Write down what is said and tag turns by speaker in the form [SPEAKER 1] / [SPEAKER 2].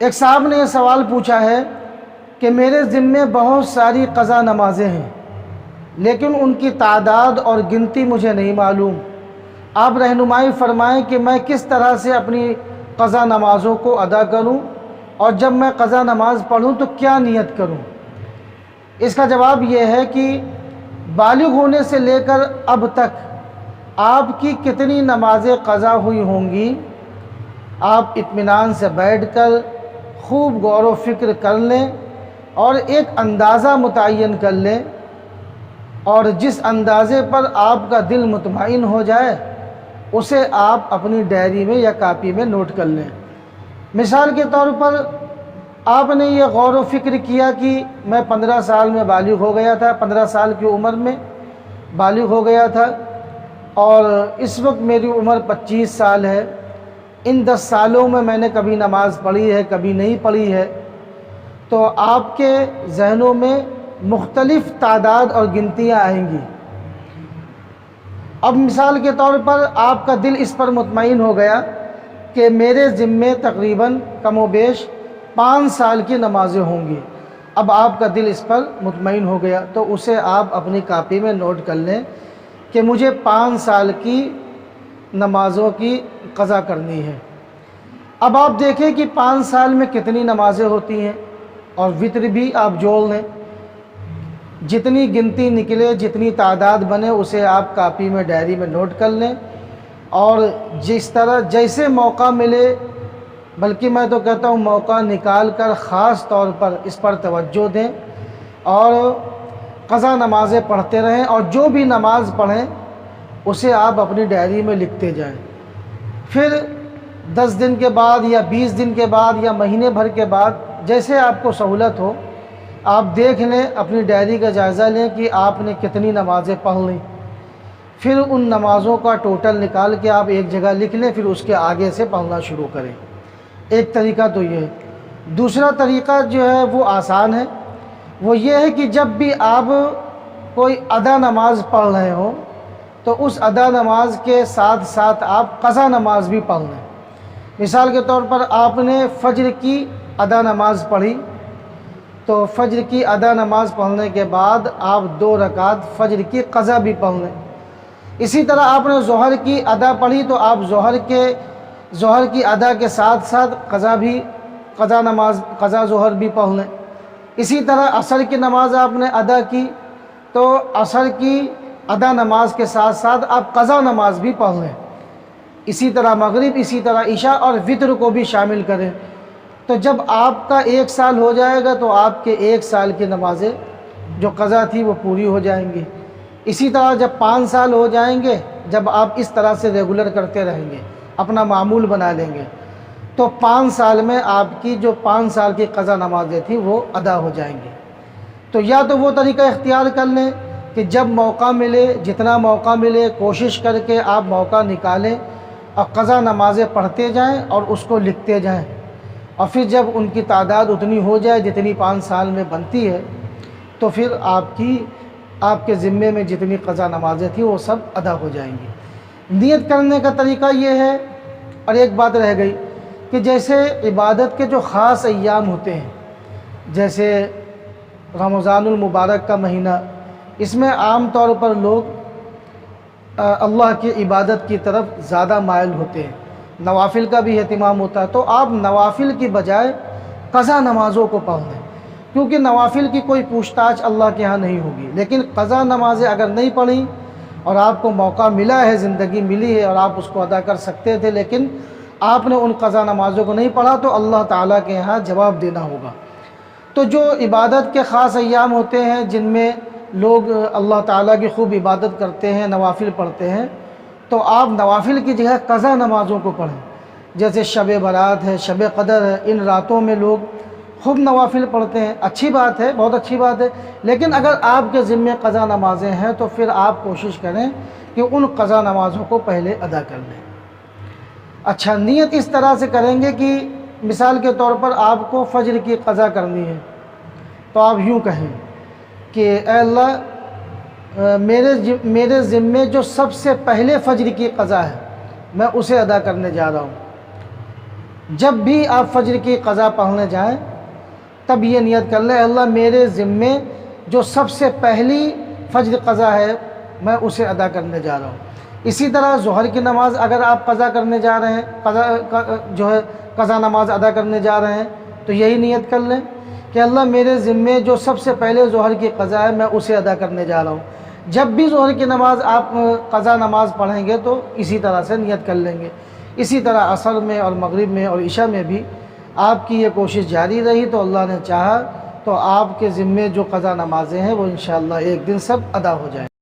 [SPEAKER 1] ایک صاحب نے یہ سوال پوچھا ہے کہ میرے ذمے بہت ساری قضا نمازیں ہیں لیکن ان کی تعداد اور گنتی مجھے نہیں معلوم، آپ رہنمائی فرمائیں کہ میں کس طرح سے اپنی قضا نمازوں کو ادا کروں، اور جب میں قضا نماز پڑھوں تو کیا نیت کروں؟ اس کا جواب یہ ہے کہ بالغ ہونے سے لے کر اب تک آپ کی کتنی نمازیں قضا ہوئی ہوں گی، آپ اطمینان سے بیٹھ کر خوب غور و فکر کر لیں اور ایک اندازہ متعین کر لیں، اور جس اندازے پر آپ کا دل مطمئن ہو جائے اسے آپ اپنی ڈائری میں یا کاپی میں نوٹ کر لیں۔ مثال کے طور پر آپ نے یہ غور و فکر کیا کہ میں 15 سال میں بالغ ہو گیا تھا، 15 سال کی عمر میں بالغ ہو گیا تھا، اور اس وقت میری عمر 25 سال ہے۔ ان 10 سالوں میں نے کبھی نماز پڑھی ہے، کبھی نہیں پڑھی ہے، تو آپ کے ذہنوں میں مختلف تعداد اور گنتیاں آئیں گی۔ اب مثال کے طور پر آپ کا دل اس پر مطمئن ہو گیا کہ میرے ذمے تقریباً کم و بیش 5 سال کی نمازیں ہوں گی۔ اب آپ کا دل اس پر مطمئن ہو گیا تو اسے آپ اپنی کاپی میں نوٹ کر لیں کہ مجھے 5 سال کی نمازوں کی قضا کرنی ہے۔ اب آپ دیکھیں کہ 5 سال میں کتنی نمازیں ہوتی ہیں، اور وطر بھی آپ جوڑ لیں، جتنی گنتی نکلے، جتنی تعداد بنے اسے آپ کاپی میں ڈائری میں نوٹ کر لیں، اور جس طرح جیسے موقع ملے، بلکہ میں تو کہتا ہوں موقع نکال کر خاص طور پر اس پر توجہ دیں اور قضا نمازیں پڑھتے رہیں، اور جو بھی نماز پڑھیں اسے آپ اپنی ڈائری میں لکھتے جائیں۔ پھر 10 دن کے بعد یا 20 دن کے بعد یا مہینے بھر کے بعد جیسے آپ کو سہولت ہو آپ دیکھ لیں، اپنی ڈائری کا جائزہ لیں کہ آپ نے کتنی نمازیں پڑھ لیں، پھر ان نمازوں کا ٹوٹل نکال کے آپ ایک جگہ لکھ لیں، پھر اس کے آگے سے پڑھنا شروع کریں۔ ایک طریقہ تو یہ ہے۔ دوسرا طریقہ جو ہے وہ آسان ہے، وہ یہ ہے کہ جب بھی آپ کوئی ادا نماز پڑھ رہے ہوں تو اس ادا نماز کے ساتھ ساتھ آپ قضا نماز بھی پڑھ لیں۔ مثال کے طور پر آپ نے فجر کی ادا نماز پڑھی، تو فجر کی ادا نماز پڑھنے کے بعد آپ 2 رکعت فجر کی قضا بھی پڑھ لیں۔ اسی طرح آپ نے ظہر کی ادا پڑھی تو آپ ظہر کی ادا کے ساتھ ساتھ قضا ظہر بھی پڑھ لیں۔ اسی طرح عصر کی نماز آپ نے ادا کی تو عصر کی ادا نماز کے ساتھ ساتھ آپ قضا نماز بھی پڑھ لیں۔ اسی طرح مغرب، اسی طرح عشاء اور وطر کو بھی شامل کریں۔ تو جب آپ کا 1 سال ہو جائے گا تو آپ کے 1 سال کی نمازیں جو قضا تھی وہ پوری ہو جائیں گی۔ اسی طرح جب 5 سال ہو جائیں گے، جب آپ اس طرح سے ریگولر کرتے رہیں گے، اپنا معمول بنا لیں گے، تو 5 سال میں آپ کی جو 5 سال کی قضا نمازیں تھیں وہ ادا ہو جائیں گی۔ تو یا تو وہ طریقہ اختیار کر لیں کہ جب موقع ملے، جتنا موقع ملے کوشش کر کے آپ موقع نکالیں اور قضا نمازیں پڑھتے جائیں اور اس کو لکھتے جائیں، اور پھر جب ان کی تعداد اتنی ہو جائے جتنی 5 سال میں بنتی ہے تو پھر آپ کے ذمے میں جتنی قضا نمازیں تھیں وہ سب ادا ہو جائیں گی۔ نیت کرنے کا طریقہ یہ ہے۔ اور ایک بات رہ گئی کہ جیسے عبادت کے جو خاص ایام ہوتے ہیں، جیسے رمضان المبارک کا مہینہ، اس میں عام طور پر لوگ اللہ کی عبادت کی طرف زیادہ مائل ہوتے ہیں، نوافل کا بھی اہتمام ہوتا ہے، تو آپ نوافل کی بجائے قضا نمازوں کو پڑھ لیں، کیونکہ نوافل کی کوئی پوچھ تاچھ اللہ کے ہاں نہیں ہوگی، لیکن قضا نمازیں اگر نہیں پڑھیں اور آپ کو موقع ملا ہے، زندگی ملی ہے اور آپ اس کو ادا کر سکتے تھے لیکن آپ نے ان قضا نمازوں کو نہیں پڑھا تو اللہ تعالیٰ کے یہاں جواب دینا ہوگا۔ تو جو عبادت کے خاص ایام ہوتے ہیں جن میں لوگ اللہ تعالیٰ کی خوب عبادت کرتے ہیں، نوافل پڑھتے ہیں، تو آپ نوافل کی جگہ قضا نمازوں کو پڑھیں، جیسے شب برات ہے، شب قدر ہے، ان راتوں میں لوگ خوب نوافل پڑھتے ہیں۔ اچھی بات ہے، بہت اچھی بات ہے، لیکن اگر آپ کے ذمے قضا نمازیں ہیں تو پھر آپ کوشش کریں کہ ان قضا نمازوں کو پہلے ادا کر لیں۔ اچھا، نیت اس طرح سے کریں گے کہ مثال کے طور پر آپ کو فجر کی قضا کرنی ہے تو آپ یوں کہیں کہ اے اللہ میرے ذمے جو سب سے پہلے فجر کی قضا ہے میں اسے ادا کرنے جا رہا ہوں، جب بھی آپ فجر کی قضا پڑھنے جائیں تب یہ نیت کر لیں اللہ میرے ذمے جو سب سے پہلی فجر قضا ہے میں اسے ادا کرنے جا رہا ہوں۔ اسی طرح ظہر کی نماز اگر آپ قضا کرنے جا رہے ہیں، قضا نماز ادا کرنے جا رہے ہیں تو یہی نیت کر لیں کہ اللہ میرے ذمے جو سب سے پہلے ظہر کی قضا ہے میں اسے ادا کرنے جا رہا ہوں۔ جب بھی ظہر کی نماز آپ قضا نماز پڑھیں گے تو اسی طرح سے نیت کر لیں گے۔ اسی طرح عصر میں اور مغرب میں اور عشاء میں بھی آپ کی یہ کوشش جاری رہی تو اللہ نے چاہا تو آپ کے ذمے جو قضا نمازیں ہیں وہ انشاءاللہ ایک دن سب ادا ہو جائیں۔